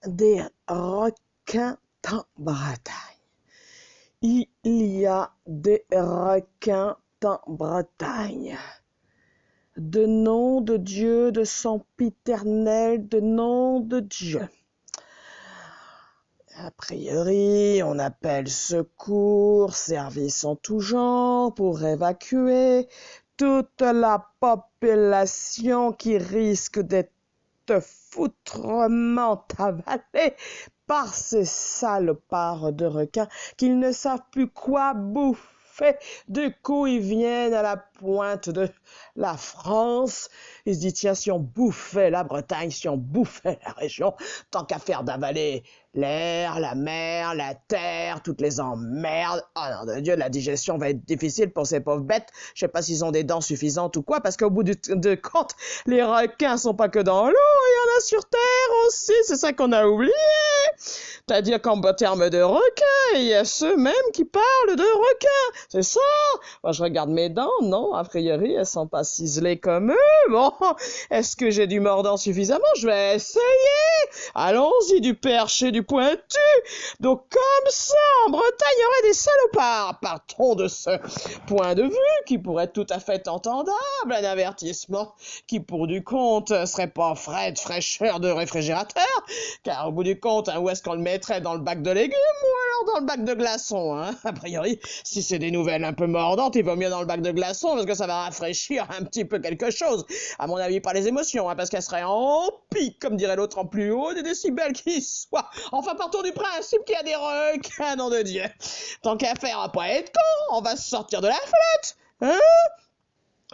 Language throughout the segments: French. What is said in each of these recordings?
des requins en Bretagne. Il y a des requins en Bretagne. De nom de Dieu, de sempiternel, de nom de Dieu. A priori, on appelle secours, service en tout genre pour évacuer toute la population qui risque d'être foutrement avalée par ces salopards de requins qu'ils ne savent plus quoi bouffer. Du coup, ils viennent à la pointe de la France. Ils se disent, tiens, si on bouffait la Bretagne, si on bouffait la région, tant qu'à faire d'avaler l'air, la mer, la terre, toutes les emmerdes. Oh non, de Dieu, la digestion va être difficile pour ces pauvres bêtes. Je sais pas s'ils ont des dents suffisantes ou quoi, parce qu'au bout de compte, les requins sont pas que dans l'eau, il y en a sur terre aussi, c'est ça qu'on a oublié. C'est-à-dire qu'en termes de requins, il y a ceux même qui parlent de requins. C'est ça. Moi, je regarde mes dents, non, a priori, elles sont pas ciselées comme eux. Bon, est-ce que j'ai du mordant suffisamment? Je vais essayer. Allons-y, du perché, du pointu. Donc, comme ça, en Bretagne, il y aurait des salopards. Partons de ce point de vue qui pourrait être tout à fait entendable, un avertissement qui, pour du compte, serait pas frais de fraîcheur de réfrigérateur, car au bout du compte, où est-ce qu'on le mettrait? Dans le bac de légumes ou alors dans le bac de glaçons, hein? A priori, si c'est des nouvelles un peu mordantes, il vaut mieux dans le bac de glaçons, parce que ça va rafraîchir un petit peu quelque chose. À mon avis, pas les émotions, hein, parce qu'elles seraient en pic, comme dirait l'autre, en plus haut des décibels qui soient. Enfin, partons du principe qu'il y a des requins, nom de Dieu. Tant qu'à faire, à pas être con, on va se sortir de la flotte, hein?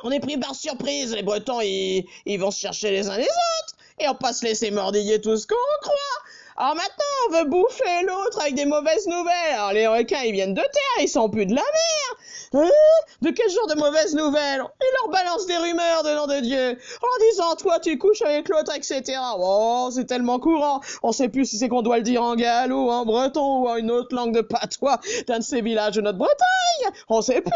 On est pris par surprise, les Bretons, ils vont se chercher les uns les autres, et on va pas se laisser mordiller tout ce qu'on croit. Alors maintenant, on veut bouffer l'autre avec des mauvaises nouvelles. Alors les requins, ils viennent de terre, ils sont plus de la mer. Hein? De quel genre de mauvaises nouvelles? Ils leur balancent des rumeurs de nom de Dieu, en disant, toi tu couches avec l'autre, etc. Oh, c'est tellement courant, on sait plus si c'est qu'on doit le dire en gallo, en breton ou en une autre langue de patois d'un de ces villages de notre Bretagne. On sait plus.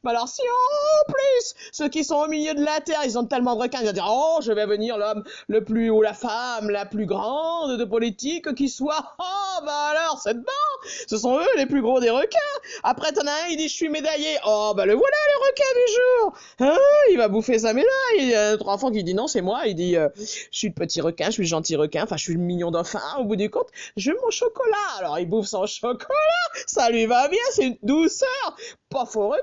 Mais alors si en plus, ceux qui sont au milieu de la terre, ils ont tellement de requins, ils vont dire, oh, je vais venir l'homme le plus, ou la femme la plus grande de politique qui soit. Oh, bah alors, c'est bon. Ce sont eux les plus gros des requins. Après, t'en as un, il dit, je suis médaillé. Oh, bah le voilà, le requin du jour. Hein? Il va bouffer sa médaille. Il y a un autre enfant qui dit, non, c'est moi. Il dit, je suis le petit requin, je suis le gentil requin, enfin, je suis le mignon dauphin. Au bout du compte, je veux mon chocolat. Alors, il bouffe son chocolat. Ça lui va bien, c'est une douceur. Pas faux requin.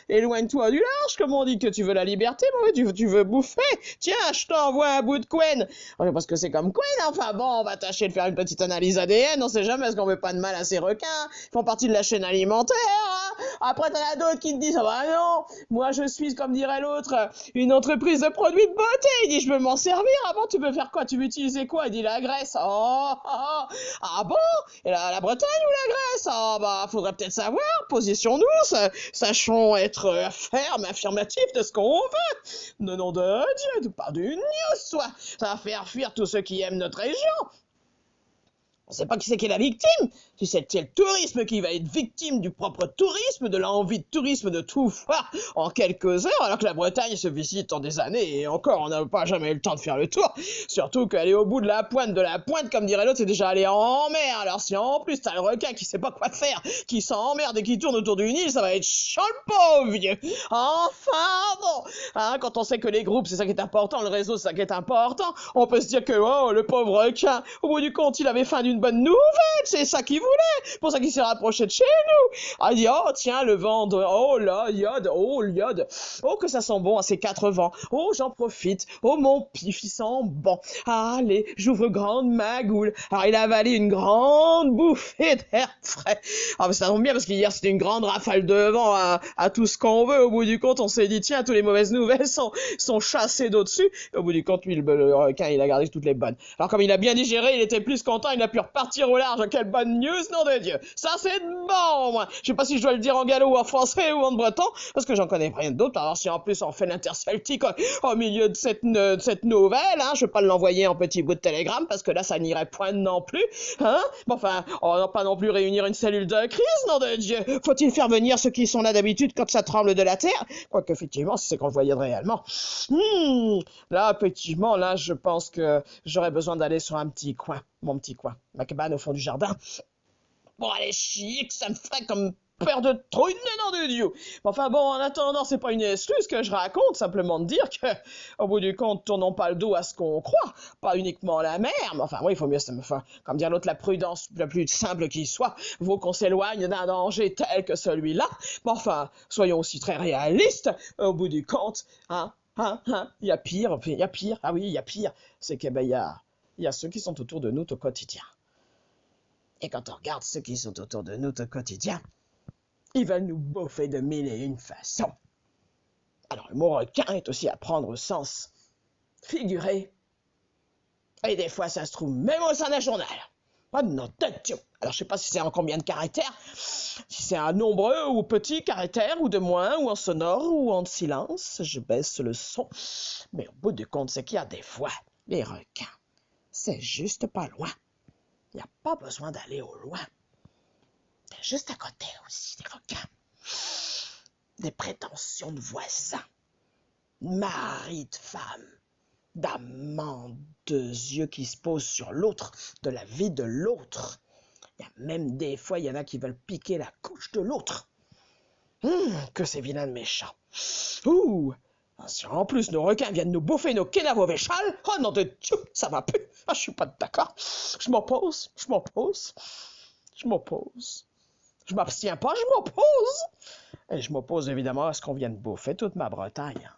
Éloigne-toi du large, comme on dit que tu veux la liberté, moi, tu veux bouffer. Tiens, je t'envoie un bout de couenne. Parce que c'est comme couenne, enfin bon, on va tâcher de faire une petite analyse ADN, on sait jamais, parce qu'on veut pas de mal à ces requins. Ils font partie de la chaîne alimentaire, hein. Après, t'en as d'autres qui te disent, ah bah non, moi je suis, comme dirait l'autre, une entreprise de produits de beauté. Il dit, je veux m'en servir. Ah bon, tu veux faire quoi? Tu veux utiliser quoi? Il dit, la graisse. Oh, oh, oh. Ah bon? Et la Bretagne ou la Grèce? Ah bah, faudrait peut-être savoir, positionnons-nous, sachons être fermes, affirmatifs de ce qu'on veut. De nom de Dieu, pas d'une news, soit. Ça va faire fuir tous ceux qui aiment notre région. On sait pas qui c'est qui est la victime. Si c'est le tourisme qui va être victime du propre tourisme, de l'envie de tourisme de tout voir en quelques heures, alors que la Bretagne se visite en des années, et encore, on n'a pas jamais eu le temps de faire le tour. Surtout qu'aller au bout de la pointe, comme dirait l'autre, c'est déjà aller en mer. Alors si en plus t'as le requin qui sait pas quoi faire, qui s'emmerde et qui tourne autour d'une île, ça va être chaud le pauvre vieux. Enfin bon, hein, quand on sait que les groupes, c'est ça qui est important, le réseau, c'est ça qui est important, on peut se dire que, oh, le pauvre requin, au bout du compte, il avait faim d'une bonne nouvelle, c'est ça qu'il voulait, pour ça qu'il s'est rapproché de chez nous. Ah, il dit, oh, tiens, le vent, oh là, iode, oh, l'iode, oh, que ça sent bon à ces 4 vents, oh, j'en profite, oh, mon pif, il sent bon, allez, j'ouvre grande ma goule. Alors, il a avalé une grande bouffée d'air frais. Ah, mais ça tombe bien, parce qu'hier, c'était une grande rafale de vent à tout ce qu'on veut. Au bout du compte, on s'est dit, tiens, toutes les mauvaises nouvelles sont chassées d'au-dessus. Et au bout du compte, lui, le requin, il a gardé toutes les bonnes. Alors, comme il a bien digéré, il était plus content, il a pu repartir au large. Quelle bonne news, nom de Dieu. Ça, c'est bon, moi. Je sais pas si je dois le dire en gallo ou en français ou en breton, parce que j'en connais rien d'autre. Alors, si en plus on fait l'interceltique au milieu de cette nouvelle, hein, je vais pas l'envoyer en petit bout de télégramme, parce que là, ça n'irait point non plus, hein. Bon, enfin, on va pas non plus réunir une cellule de crise, nom de Dieu. Faut-il faire venir ceux qui sont là d'habitude quand ça tremble de la terre? Quoique, effectivement, si c'est qu'on le voyait réellement. Là, effectivement, là, je pense que j'aurais besoin d'aller sur un petit coin. mon petit coin, ma cabane au fond du jardin. Bon, allez, chier, que ça me ferait comme peur de trouille, nom de Dieu. Enfin bon, en attendant, c'est pas une excuse que je raconte, simplement de dire que, au bout du compte, tournons pas le dos à ce qu'on croit, pas uniquement la mer, mais enfin, oui, il faut mieux, comme dire l'autre, la prudence la plus simple qui soit, vaut qu'on s'éloigne d'un danger tel que celui-là. Mais enfin, soyons aussi très réalistes, au bout du compte, il y a pire, ah oui, il y a pire, c'est que, il y a ceux qui sont autour de nous au quotidien. Et quand on regarde ceux qui sont autour de nous au quotidien, ils veulent nous bouffer de mille et une façons. Alors le mot requin est aussi à prendre au sens figuré. Et des fois, ça se trouve même au sein d'un journal. Oh non, Dieu. Alors je sais pas si c'est en combien de caractères, si c'est un nombreux ou petit caractère, ou de moins, ou en sonore, ou en silence. Je baisse le son. Mais au bout du compte, c'est qu'il y a des fois, les requins, c'est juste pas loin. Il n'y a pas besoin d'aller au loin. C'est juste à côté aussi, des requins. Des prétentions de voisins, mari de femme, d'amants, de yeux qui se posent sur l'autre, de la vie de l'autre. Il y a même des fois, il y en a qui veulent piquer la couche de l'autre. Que c'est vilain de méchant. Si en plus nos requins viennent nous bouffer nos kénavos véchales, oh non de Dieu, ça va plus. Je suis pas d'accord. Je m'oppose. Je m'abstiens pas, je m'oppose. Et je m'oppose évidemment à ce qu'on vienne bouffer toute ma Bretagne.